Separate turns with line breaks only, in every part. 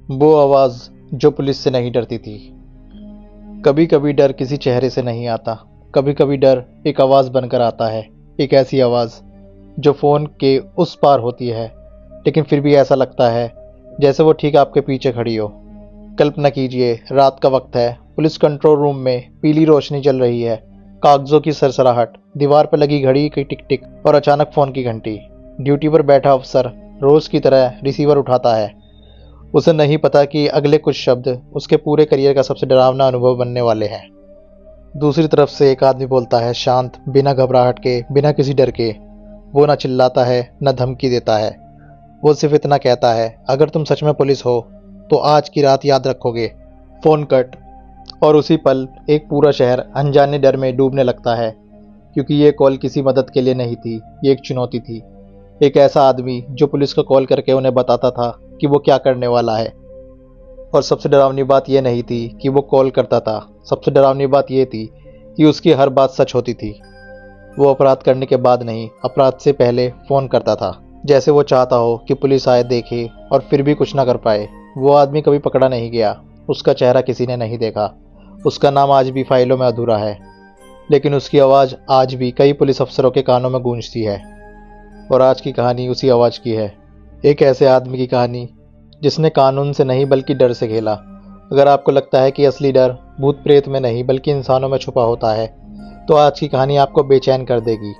वो आवाज़ जो पुलिस से नहीं डरती थी। कभी कभी डर किसी चेहरे से नहीं आता, कभी कभी डर एक आवाज़ बनकर आता है। एक ऐसी आवाज़ जो फ़ोन के उस पार होती है, लेकिन फिर भी ऐसा लगता है जैसे वो ठीक आपके पीछे खड़ी हो। कल्पना कीजिए, रात का वक्त है, पुलिस कंट्रोल रूम में पीली रोशनी जल रही है, कागजों की सरसराहट, दीवार पर लगी घड़ी की टिक टिक और अचानक फ़ोन की घंटी। ड्यूटी पर बैठा अफसर रोज़ की तरह रिसीवर उठाता है। उसे नहीं पता कि अगले कुछ शब्द उसके पूरे करियर का सबसे डरावना अनुभव बनने वाले हैं। दूसरी तरफ से एक आदमी बोलता है, शांत, बिना घबराहट के, बिना किसी डर के। वो न चिल्लाता है, न धमकी देता है। वो सिर्फ इतना कहता है, अगर तुम सच में पुलिस हो तो आज की रात याद रखोगे। Phone cut. और उसी पल एक पूरा शहर अनजाने डर में डूबने लगता है, क्योंकि ये कॉल किसी मदद के लिए नहीं थी, ये एक चुनौती थी। एक ऐसा आदमी जो पुलिस को कॉल करके उन्हें बताता था कि वो क्या करने वाला है। और सबसे डरावनी बात यह नहीं थी कि वो कॉल करता था, सबसे डरावनी बात यह थी कि उसकी हर बात सच होती थी। वो अपराध करने के बाद नहीं, अपराध से पहले फ़ोन करता था, जैसे वो चाहता हो कि पुलिस आए, देखे और फिर भी कुछ ना कर पाए। वो आदमी कभी पकड़ा नहीं गया, उसका चेहरा किसी ने नहीं देखा, उसका नाम आज भी फाइलों में अधूरा है, लेकिन उसकी आवाज़ आज भी कई पुलिस अफसरों के कानों में गूंजती है। और आज की कहानी उसी आवाज़ की है, एक ऐसे आदमी की कहानी जिसने कानून से नहीं बल्कि डर से खेला। अगर आपको लगता है कि असली डर भूत प्रेत में नहीं बल्कि इंसानों में छुपा होता है, तो आज की कहानी आपको बेचैन कर देगी,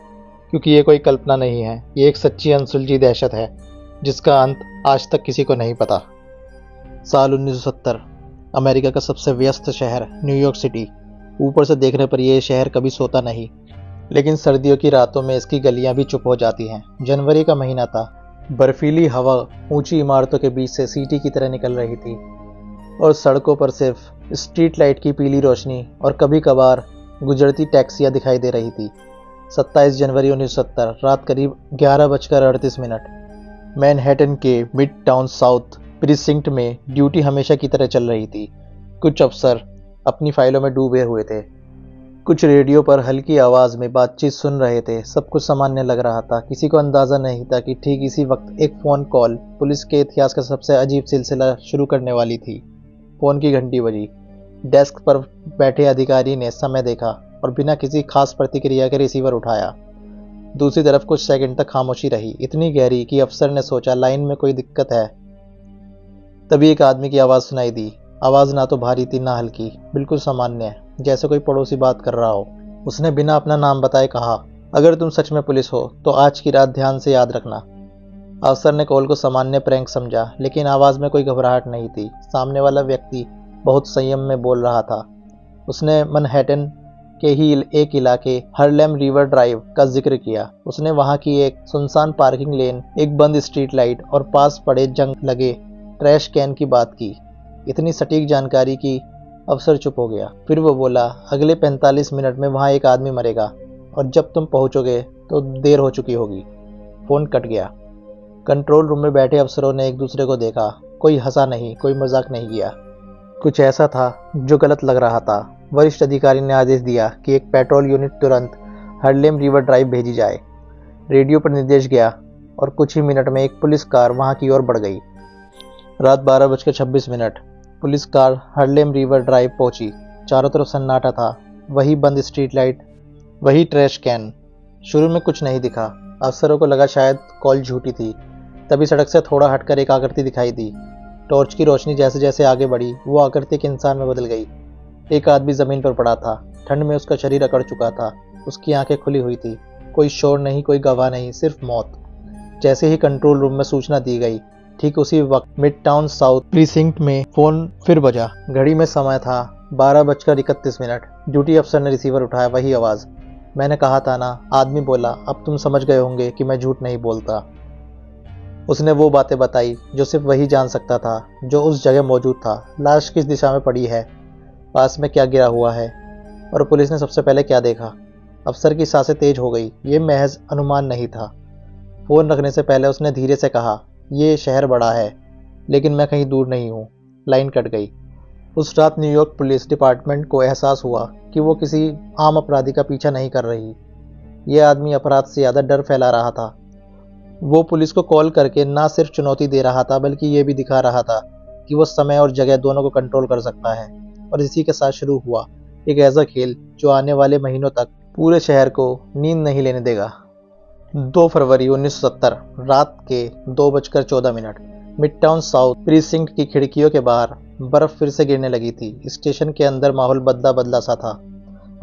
क्योंकि ये कोई कल्पना नहीं है, ये एक सच्ची अनसुलझी दहशत है जिसका अंत आज तक किसी को नहीं पता। साल 1970, अमेरिका का सबसे व्यस्त शहर न्यूयॉर्क सिटी। ऊपर से देखने पर यह शहर कभी सोता नहीं, लेकिन सर्दियों की रातों में इसकी गलियां भी चुप हो जाती हैं। जनवरी का महीना था, बर्फीली हवा ऊंची इमारतों के बीच से सीटी की तरह निकल रही थी और सड़कों पर सिर्फ स्ट्रीट लाइट की पीली रोशनी और कभी कभार गुजरती टैक्सियां दिखाई दे रही थी। 27 जनवरी 1970, रात करीब 11:38। मैनहट्टन के मिड टाउन साउथ प्रीसिंक्ट में ड्यूटी हमेशा की तरह चल रही थी। कुछ अफसर अपनी फाइलों में डूबे हुए थे, कुछ रेडियो पर हल्की आवाज़ में बातचीत सुन रहे थे। सब कुछ सामान्य लग रहा था, किसी को अंदाज़ा नहीं था कि ठीक इसी वक्त एक फ़ोन कॉल पुलिस के इतिहास का सबसे अजीब सिलसिला शुरू करने वाली थी। फ़ोन की घंटी बजी। डेस्क पर बैठे अधिकारी ने समय देखा और बिना किसी खास प्रतिक्रिया के रिसीवर उठाया। दूसरी तरफ कुछ सेकंड तक खामोशी रही, इतनी गहरी कि अफसर ने सोचा लाइन में कोई दिक्कत है। तभी एक आदमी की आवाज़ सुनाई दी। आवाज़ ना तो भारी थी ना हल्की, बिल्कुल सामान्य, जैसे कोई पड़ोसी बात कर रहा हो। उसने बिना अपना नाम बताए कहा, अगर तुम सच में पुलिस हो तो आज की रात ध्यान से याद रखना। अफसर ने कॉल को सामान्य प्रैंक समझा, लेकिन आवाज़ में कोई घबराहट नहीं थी। सामने वाला व्यक्ति बहुत संयम में बोल रहा था। उसने मैनहट्टन के ही एक इलाके हार्लेम रिवर ड्राइव का जिक्र किया। उसने वहां की एक सुनसान पार्किंग लेन, एक बंद स्ट्रीट लाइट और पास पड़े जंग लगे ट्रैश कैन की बात की। इतनी सटीक जानकारी की अफसर चुप हो गया। फिर वो बोला, अगले 45 मिनट में वहाँ एक आदमी मरेगा और जब तुम पहुँचोगे तो देर हो चुकी होगी। फ़ोन कट गया। कंट्रोल रूम में बैठे अफसरों ने एक दूसरे को देखा। कोई हंसा नहीं, कोई मजाक नहीं किया। कुछ ऐसा था जो गलत लग रहा था। वरिष्ठ अधिकारी ने आदेश दिया कि एक पेट्रोल यूनिट तुरंत हार्लेम रिवर ड्राइव भेजी जाए। रेडियो पर निर्देश गया और कुछ ही मिनट में एक पुलिस कार वहां की ओर बढ़ गई। रात 12:26, police car Harlem river drive पहुंची। चारों तरफ सन्नाटा था, वही बंद स्ट्रीट लाइट, वही ट्रैश कैन। शुरू में कुछ नहीं दिखा। अफसरों को लगा शायद कॉल झूठी थी। तभी सड़क से थोड़ा हटकर एक आकृति दिखाई दी। टॉर्च की रोशनी जैसे जैसे आगे बढ़ी, वो आकृति एक इंसान में बदल गई। एक आदमी जमीन पर पड़ा था, ठंड में उसका शरीर अकड़ चुका था, उसकी आंखें खुली हुई थी। कोई शोर नहीं, कोई गवाह नहीं, सिर्फ मौत। जैसे ही कंट्रोल रूम में सूचना दी गई, ठीक उसी वक्त मिड टाउन साउथ प्रीसिंक्ट में फोन फिर बजा। घड़ी में समय था 12:31। ड्यूटी अफसर ने रिसीवर उठाया। वही आवाज़, मैंने कहा था ना। आदमी बोला, अब तुम समझ गए होंगे कि मैं झूठ नहीं बोलता। उसने वो बातें बताई जो सिर्फ वही जान सकता था जो उस जगह मौजूद था। लाश किस दिशा में पड़ी है, पास में क्या गिरा हुआ है, और पुलिस ने सबसे पहले क्या देखा। अफसर की सांसें तेज हो गई। ये महज अनुमान नहीं था। फ़ोन रखने से पहले उसने धीरे से कहा, ये शहर बड़ा है, लेकिन मैं कहीं दूर नहीं हूँ। लाइन कट गई। उस रात न्यूयॉर्क पुलिस डिपार्टमेंट को एहसास हुआ कि वो किसी आम अपराधी का पीछा नहीं कर रही। ये आदमी अपराध से ज़्यादा डर फैला रहा था। वो पुलिस को कॉल करके ना सिर्फ चुनौती दे रहा था, बल्कि ये भी दिखा रहा था कि वो समय और जगह दोनों को कंट्रोल कर सकता है। और इसी के साथ शुरू हुआ एक ऐसा खेल जो आने वाले महीनों तक पूरे शहर को नींद नहीं लेने देगा। 2 फरवरी 1970 रात के 2:14 मिड टाउन साउथ प्रीसिंक्ट की खिड़कियों के बाहर बर्फ फिर से गिरने लगी थी। स्टेशन के अंदर माहौल बदला बदला सा था।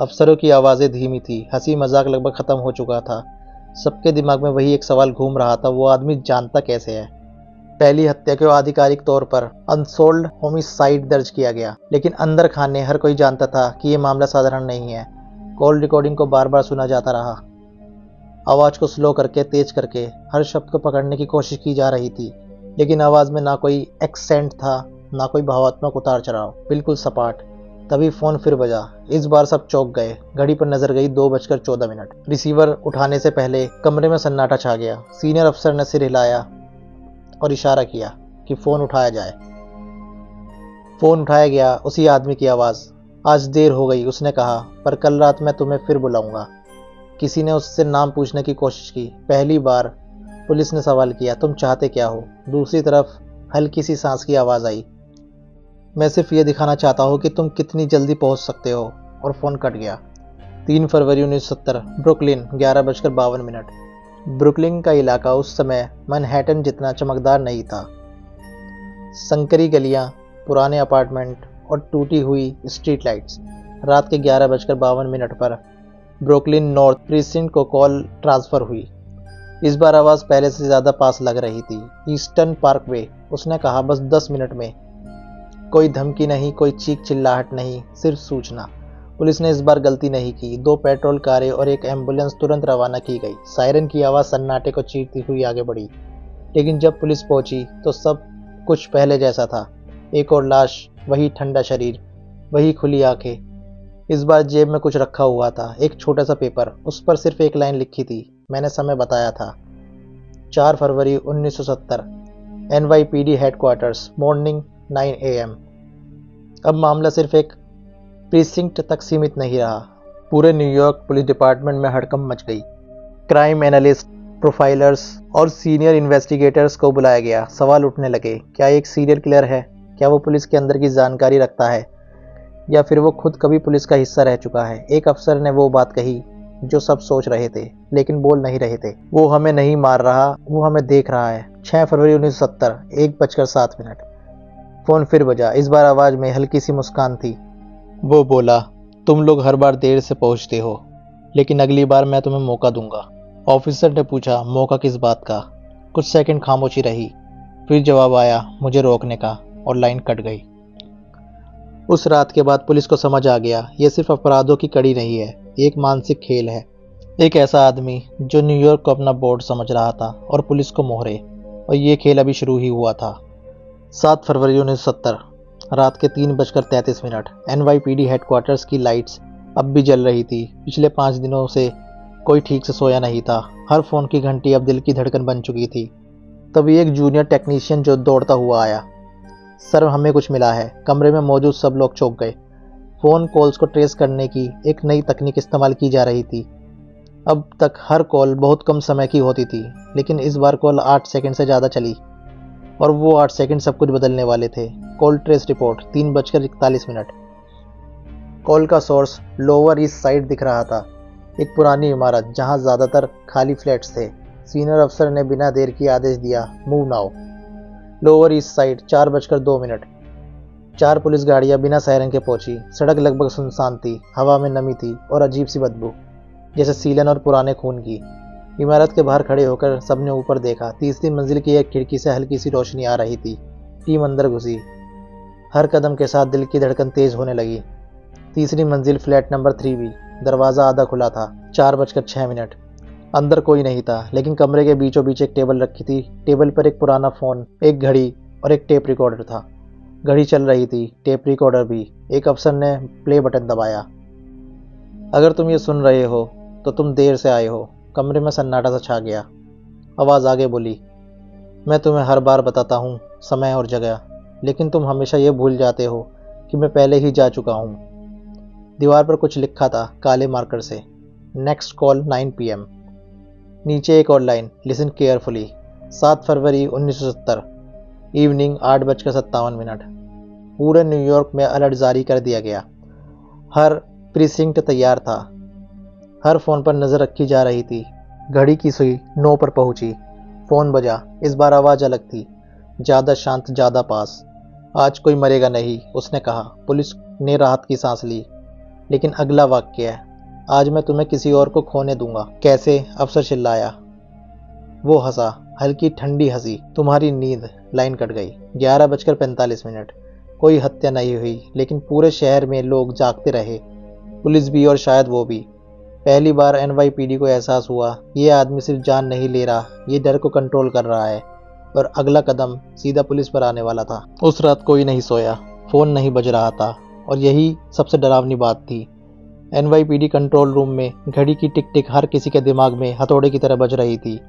अफसरों की आवाज़ें धीमी थी, हंसी मजाक लगभग ख़त्म हो चुका था। सबके दिमाग में वही एक सवाल घूम रहा था, वो आदमी जानता कैसे है। पहली हत्या को आधिकारिक तौर पर अनसोल्ड होमिसाइड दर्ज किया गया, लेकिन अंदर खाने हर कोई जानता था कि यह मामला साधारण नहीं है। कॉल रिकॉर्डिंग को बार बार सुना जाता रहा। आवाज़ को स्लो करके, तेज करके हर शब्द को पकड़ने की कोशिश की जा रही थी, लेकिन आवाज़ में ना कोई एक्सेंट था, ना कोई भावात्मक उतार चढ़ाव, बिल्कुल सपाट। तभी फ़ोन फिर बजा। इस बार सब चौंक गए। घड़ी पर नजर गई 2:14। रिसीवर उठाने से पहले कमरे में सन्नाटा छा गया। सीनियर अफसर ने सिर हिलाया और इशारा किया कि फ़ोन उठाया जाए। फ़ोन उठाया गया। उसी आदमी की आवाज़। आज देर हो गई, उसने कहा, पर कल रात मैं तुम्हें फिर बुलाऊंगा। किसी ने उससे नाम पूछने की कोशिश की। पहली बार पुलिस ने सवाल किया, तुम चाहते क्या हो? दूसरी तरफ हल्की सी सांस की आवाज़ आई, मैं सिर्फ ये दिखाना चाहता हूँ कि तुम कितनी जल्दी पहुँच सकते हो। और फ़ोन कट गया। 3 फरवरी 1970 ब्रुकलिन 11:52। ब्रुकलिन का इलाका उस समय मैनहट्टन जितना चमकदार नहीं था। संकरी गलियाँ, पुराने अपार्टमेंट और टूटी हुई स्ट्रीट लाइट्स। रात के 11:52 पर ब्रुकलिन नॉर्थ प्रीसिंक्ट को कॉल ट्रांसफ़र हुई। इस बार आवाज़ पहले से ज़्यादा पास लग रही थी। ईस्टर्न पार्कवे, उसने कहा, बस 10 मिनट में। कोई धमकी नहीं, कोई चीख चिल्लाहट नहीं, सिर्फ सूचना। पुलिस ने इस बार गलती नहीं की। 2 पेट्रोल कारें और एक एम्बुलेंस तुरंत रवाना की गई। सायरन की आवाज़ सन्नाटे को चीरती हुई आगे बढ़ी। लेकिन जब पुलिस पहुंची तो सब कुछ पहले जैसा था। एक और लाश, वही ठंडा शरीर, वही खुली आंखें। इस बार जेब में कुछ रखा हुआ था, एक छोटा सा पेपर। उस पर सिर्फ एक लाइन लिखी थी, मैंने समय बताया था। 4 फरवरी 1970 NYPD हेडक्वार्टर्स, मॉर्निंग 9 AM। अब मामला सिर्फ एक प्रीसिंक्ट तक सीमित नहीं रहा। पूरे न्यूयॉर्क पुलिस डिपार्टमेंट में हड़कंप मच गई। क्राइम एनालिस्ट, प्रोफाइलर्स और सीनियर इन्वेस्टिगेटर्स को बुलाया गया। सवाल उठने लगे, क्या एक सीरियल किलर है? क्या वो पुलिस के अंदर की जानकारी रखता है, या फिर वो खुद कभी पुलिस का हिस्सा रह चुका है? एक अफसर ने वो बात कही जो सब सोच रहे थे लेकिन बोल नहीं रहे थे, वो हमें नहीं मार रहा, वो हमें देख रहा है। 6 फरवरी 1970 1:07। फ़ोन फिर बजा। इस बार आवाज़ में हल्की सी मुस्कान थी। वो बोला, तुम लोग हर बार देर से पहुंचते हो, लेकिन अगली बार मैं तुम्हें मौका दूंगा। ऑफिसर ने पूछा, मौका किस बात का? कुछ सेकंड खामोशी रही, फिर जवाब आया, मुझे रोकने का, और लाइन कट गई। उस रात के बाद पुलिस को समझ आ गया, ये सिर्फ अपराधों की कड़ी नहीं है, एक मानसिक खेल है। एक ऐसा आदमी जो न्यूयॉर्क को अपना बोर्ड समझ रहा था और पुलिस को मोहरे, और ये खेल अभी शुरू ही हुआ था। 7 फरवरी 1970 रात के 3:33। NYPD हेडक्वार्टर्स की लाइट्स अब भी जल रही थी। पिछले 5 दिनों से कोई ठीक से सोया नहीं था। हर फ़ोन की घंटी अब दिल की धड़कन बन चुकी थी। तभी एक जूनियर टेक्नीशियन जो दौड़ता हुआ आया, सर हमें कुछ मिला है। कमरे में मौजूद सब लोग चौंक गए। फ़ोन कॉल्स को ट्रेस करने की एक नई तकनीक इस्तेमाल की जा रही थी। अब तक हर कॉल बहुत कम समय की होती थी, लेकिन इस बार कॉल 8 सेकंड से ज़्यादा चली, और वो 8 सेकंड सब कुछ बदलने वाले थे। Call trace report 3:41। कॉल का सोर्स लोअर ईस्ट साइड दिख रहा था, एक पुरानी इमारत जहां ज़्यादातर खाली फ्लैट्स थे। सीनियर अफसर ने बिना देर किए आदेश दिया, move now. Lower east side 4:02। 4 police गाड़ियां बिना सायरन के पहुंची। सड़क लगभग सुनसान थी, हवा में नमी थी और अजीब सी बदबू, जैसे सीलन और पुराने खून की। इमारत के बाहर खड़े होकर सबने ऊपर देखा। तीसरी मंजिल की एक खिड़की से हल्की सी रोशनी आ रही थी। टीम अंदर घुसी। हर कदम के साथ दिल की धड़कन तेज होने लगी। तीसरी मंजिल, फ्लैट नंबर 3B। दरवाज़ा आधा खुला था। 4:06। अंदर कोई नहीं था, लेकिन कमरे के बीचों बीच एक टेबल रखी थी। टेबल पर एक पुराना फ़ोन, एक घड़ी और एक टेप रिकॉर्डर था। घड़ी चल रही थी, टेप रिकॉर्डर भी। एक अफसर ने प्ले बटन दबाया। अगर तुम ये सुन रहे हो तो तुम देर से आए हो। कमरे में सन्नाटा सा छा गया। आवाज़ आगे बोली, मैं तुम्हें हर बार बताता हूँ समय और जगह, लेकिन तुम हमेशा ये भूल जाते हो कि मैं पहले ही जा चुका हूँ। दीवार पर कुछ लिखा था काले मार्कर से, नेक्स्ट कॉल 9 PM। नीचे एक और लाइन, लिसन केयरफुली। 7 फरवरी 1970 इवनिंग 8:57। पूरे न्यूयॉर्क में अलर्ट जारी कर दिया गया। हर प्रीसिंक्ट तैयार था। हर फोन पर नजर रखी जा रही थी। घड़ी की सुई 9 पर पहुंची। फोन बजा। इस बार आवाज अलग थी, ज्यादा शांत, ज्यादा पास। आज कोई मरेगा नहीं, उसने कहा। पुलिस ने राहत की सांस ली। लेकिन अगला वाक्य है, आज मैं तुम्हें किसी और को खोने दूंगा। कैसे? अफसर चिल्लाया। वो हंसा, हल्की ठंडी हंसी। तुम्हारी नींद। लाइन कट गई। 11:45। कोई हत्या नहीं हुई, लेकिन पूरे शहर में लोग जागते रहे, पुलिस भी और शायद वो भी। पहली बार एनवाईपीडी को एहसास हुआ, ये आदमी सिर्फ जान नहीं ले रहा, ये डर को कंट्रोल कर रहा है। और अगला कदम सीधा पुलिस पर आने वाला था। उस रात कोई नहीं सोया, फोन नहीं बज रहा था, और यही सबसे डरावनी बात थी। एनवाईपीडी कंट्रोल रूम में घड़ी की टिक टिक हर किसी के दिमाग में हथौड़े की तरह बज रही थी।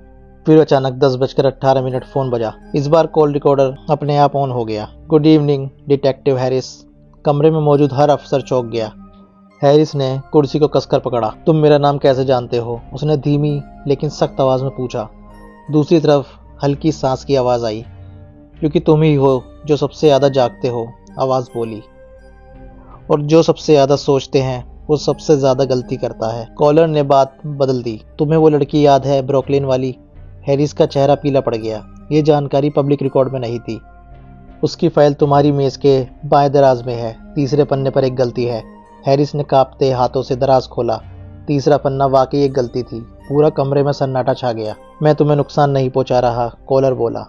फिर अचानक 10:18 फोन बजा। इस बार कॉल रिकॉर्डर अपने आप ऑन हो गया। Good evening detective Harris. कमरे में मौजूद हर अफसर चौंक गया। हैरिस ने कुर्सी को कसकर पकड़ा। तुम मेरा नाम कैसे जानते हो? उसने धीमी लेकिन सख्त आवाज में पूछा। दूसरी तरफ हल्की सांस की आवाज आई। क्योंकि तुम ही हो जो सबसे ज्यादा जागते हो, आवाज बोली। और जो सबसे ज्यादा सोचते हैं वो सबसे ज्यादा गलती करता है। कॉलर ने बात बदल दी। तुम्हें वो लड़की याद है, ब्रुकलिन वाली? हैरिस का चेहरा पीला पड़ गया। ये जानकारी पब्लिक रिकॉर्ड में नहीं थी। उसकी फाइल तुम्हारी मेज के बाएं दराज में है। तीसरे पन्ने पर एक गलती है। हैरिस ने कांपते हाथों से दराज खोला। तीसरा पन्ना वाकई एक गलती थी। पूरा कमरे में सन्नाटा छा गया। मैं तुम्हें नुकसान नहीं पहुंचा रहा, कॉलर बोला।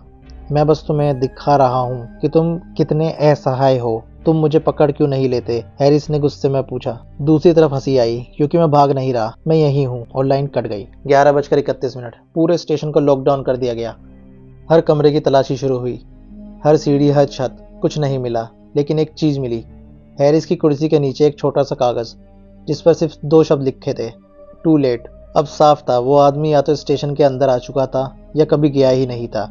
मैं बस तुम्हें दिखा रहा हूं कि तुम कितने असहाय हो। तुम मुझे पकड़ क्यों नहीं लेते? हैरिस ने गुस्से में पूछा। दूसरी तरफ हंसी आई। क्योंकि मैं भाग नहीं रहा, मैं यही हूँ। और लाइन कट गई। 11:31। पूरे स्टेशन को लॉकडाउन कर दिया गया। हर कमरे की तलाशी शुरू हुई। हर सीढ़ी, हर छत। कुछ नहीं मिला, लेकिन एक चीज मिली। हैरिस की कुर्सी के नीचे एक छोटा सा कागज, जिस पर सिर्फ 2 शब्द लिखे थे, टू लेट। अब साफ था, वो आदमी या तो स्टेशन के अंदर आ चुका था या कभी गया ही नहीं था।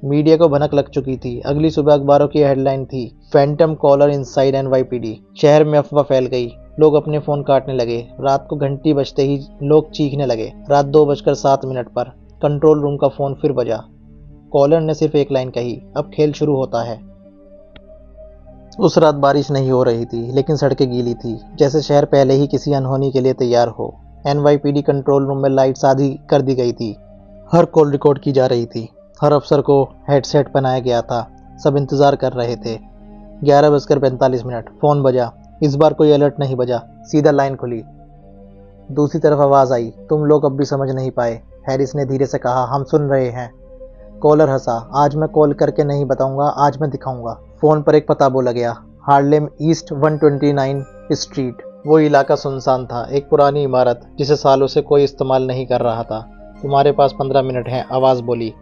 मीडिया को भनक लग चुकी थी। अगली सुबह अखबारों की हेडलाइन थी, फैंटम कॉलर इनसाइड एनवाईपीडी। शहर में अफवाह फैल गई। लोग अपने फोन काटने लगे। रात को घंटी बजते ही लोग चीखने लगे। रात 2:07 पर कंट्रोल रूम का फोन फिर बजा। कॉलर ने सिर्फ एक लाइन कही, अब खेल शुरू होता है। उस रात बारिश नहीं हो रही थी, लेकिन सड़कें गीली थी, जैसे शहर पहले ही किसी अनहोनी के लिए तैयार हो। एनवाईपीडी कंट्रोल रूम में लाइट्स आधी कर दी गई थी। हर कॉल रिकॉर्ड की जा रही थी। हर अफसर को हेडसेट पहनाया गया था। सब इंतजार कर रहे थे। 11:45। फोन बजा। इस बार कोई अलर्ट नहीं बजा, सीधा लाइन खुली। दूसरी तरफ आवाज आई, तुम लोग अब भी समझ नहीं पाए? हैरिस ने धीरे से कहा। हम सुन रहे हैं। कॉलर हंसा। आज मैं कॉल करके नहीं बताऊंगा, आज मैं दिखाऊंगा। फोन पर एक पता बोला गया, हार्लेम ईस्ट 129 स्ट्रीट। वो इलाका सुनसान था, एक पुरानी इमारत जिसे सालों से कोई इस्तेमाल नहीं कर रहा था। तुम्हारे पास 15 मिनट हैं, आवाज बोली।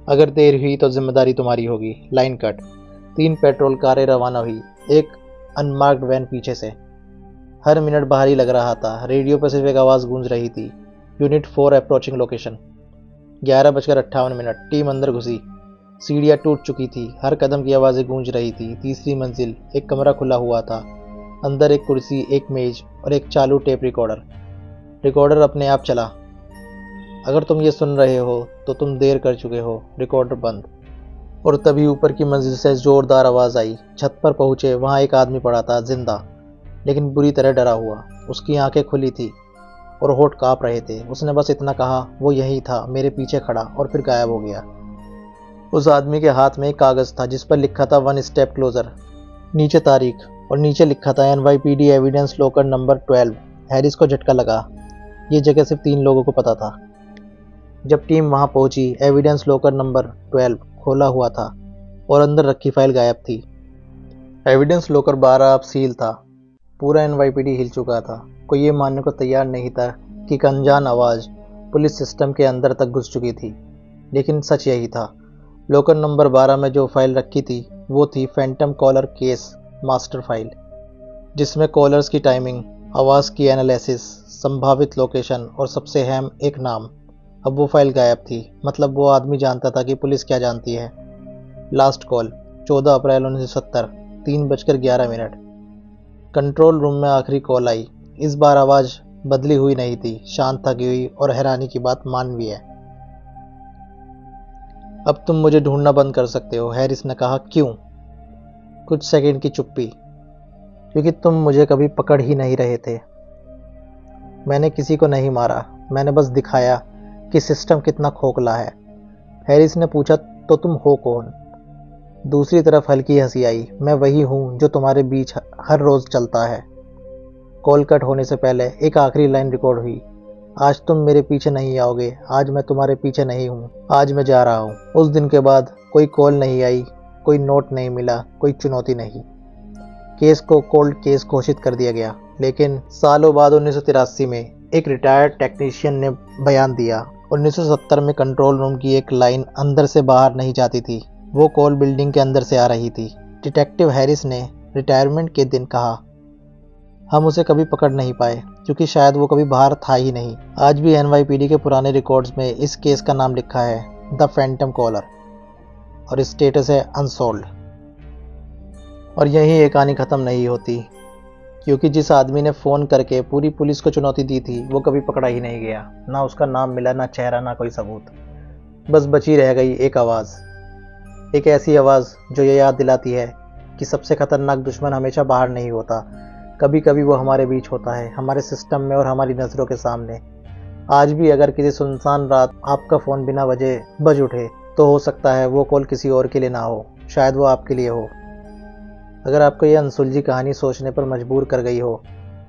अगर देर हुई तो जिम्मेदारी तुम्हारी होगी। Line cut. 3 पेट्रोल कारें रवाना हुई, एक अनमार्क्ड वैन पीछे से। हर मिनट बाहरी लग रहा था। रेडियो पर सिर्फ एक आवाज गूंज रही थी, यूनिट 4 अप्रोचिंग लोकेशन। 11:58। टीम अंदर घुसी। सीढ़ियां टूट चुकी थी। हर कदम की आवाजें गूंज रही थी। तीसरी मंजिल। एक कमरा खुला हुआ था। अंदर एक कुर्सी, एक मेज और एक चालू टेप रिकॉर्डर। रिकॉर्डर अपने आप चला। अगर तुम ये सुन रहे हो तो तुम देर कर चुके हो। रिकॉर्डर बंद। और तभी ऊपर की मंजिल से जोरदार आवाज आई। छत पर पहुंचे, वहां एक आदमी पड़ा था, जिंदा लेकिन बुरी तरह डरा हुआ। उसकी आंखें खुली थी और होठ कांप रहे थे। उसने बस इतना कहा, वो यही था, मेरे पीछे खड़ा, और फिर गायब हो गया। उस आदमी के हाथ में एक कागज था जिस पर लिखा था 1 स्टेप क्लोजर। नीचे तारीख और नीचे लिखा था NYPD evidence locker number 12। Harris को झटका लगा। ये जगह सिर्फ 3 लोगों को पता था। जब टीम वहां पहुंची, एविडेंस लॉकर नंबर 12 खोला हुआ था और अंदर रखी फाइल गायब थी। एविडेंस लॉकर 12 अब सील था। पूरा एनवाईपीडी हिल चुका था। कोई ये मानने को तैयार नहीं था कि एक अनजान आवाज पुलिस सिस्टम के अंदर तक घुस चुकी थी, लेकिन सच यही था। लॉकर नंबर 12 में जो फाइल रखी थी वो थी phantom caller case master file, जिसमें कॉलर्स की टाइमिंग, आवाज़ की एनालिसिस, संभावित लोकेशन और सबसे अहम एक नाम। अब वो फाइल गायब थी। मतलब वो आदमी जानता था कि पुलिस क्या जानती है। लास्ट कॉल 14 अप्रैल 1970, 3:11। कंट्रोल रूम में आखिरी कॉल आई। इस बार आवाज़ बदली हुई नहीं थी, शांत थकी हुई और हैरानी की बात मानवीय है। अब तुम मुझे ढूंढना बंद कर सकते हो, हैरिस ने कहा। क्यों? कुछ सेकंड की चुप्पी। क्योंकि तुम मुझे कभी पकड़ ही नहीं रहे थे। मैंने किसी को नहीं मारा, मैंने बस दिखाया कि सिस्टम कितना खोखला है। हैरिस ने पूछा, तो तुम हो कौन? दूसरी तरफ हल्की हंसी आई। मैं वही हूं जो तुम्हारे बीच हर रोज चलता है। कॉल कट होने से पहले एक आखिरी लाइन रिकॉर्ड हुई। आज तुम मेरे पीछे नहीं आओगे, आज मैं तुम्हारे पीछे नहीं हूँ, आज मैं जा रहा हूँ। उस दिन के बाद कोई कॉल नहीं आई, कोई नोट नहीं मिला, कोई चुनौती नहीं। केस को कोल्ड केस घोषित कर दिया गया। लेकिन सालों बाद 1983 में एक रिटायर्ड टेक्नीशियन ने बयान दिया। 1970 में कंट्रोल रूम की एक लाइन अंदर से बाहर नहीं जाती थी, वो कॉल बिल्डिंग के अंदर से आ रही थी। डिटेक्टिव हैरिस ने रिटायरमेंट के दिन कहा, हम उसे कभी पकड़ नहीं पाए क्योंकि शायद वो कभी बाहर था ही नहीं। आज भी एनवाईपीडी के पुराने रिकॉर्ड्स में इस केस का नाम लिखा है द फैंटम कॉलर और स्टेटस है अनसोल्ड। और यहीं ये कहानी ख़त्म नहीं होती, क्योंकि जिस आदमी ने फ़ोन करके पूरी पुलिस को चुनौती दी थी वो कभी पकड़ा ही नहीं गया। ना उसका नाम मिला, ना चेहरा, ना कोई सबूत। बस बची रह गई एक आवाज़, एक ऐसी आवाज़ जो ये याद दिलाती है कि सबसे ख़तरनाक दुश्मन हमेशा बाहर नहीं होता, कभी कभी वो हमारे बीच होता है, हमारे सिस्टम में और हमारी नज़रों के सामने। आज भी अगर किसी सुनसान रात आपका फ़ोन बिना वजह बज उठे तो हो सकता है वो कॉल किसी और के लिए ना हो, शायद वो आपके लिए हो। अगर आपको ये अनसुलझी कहानी सोचने पर मजबूर कर गई हो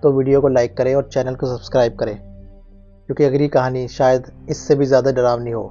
तो वीडियो को लाइक करें और चैनल को सब्सक्राइब करें, क्योंकि अगली कहानी शायद इससे भी ज़्यादा डरावनी हो।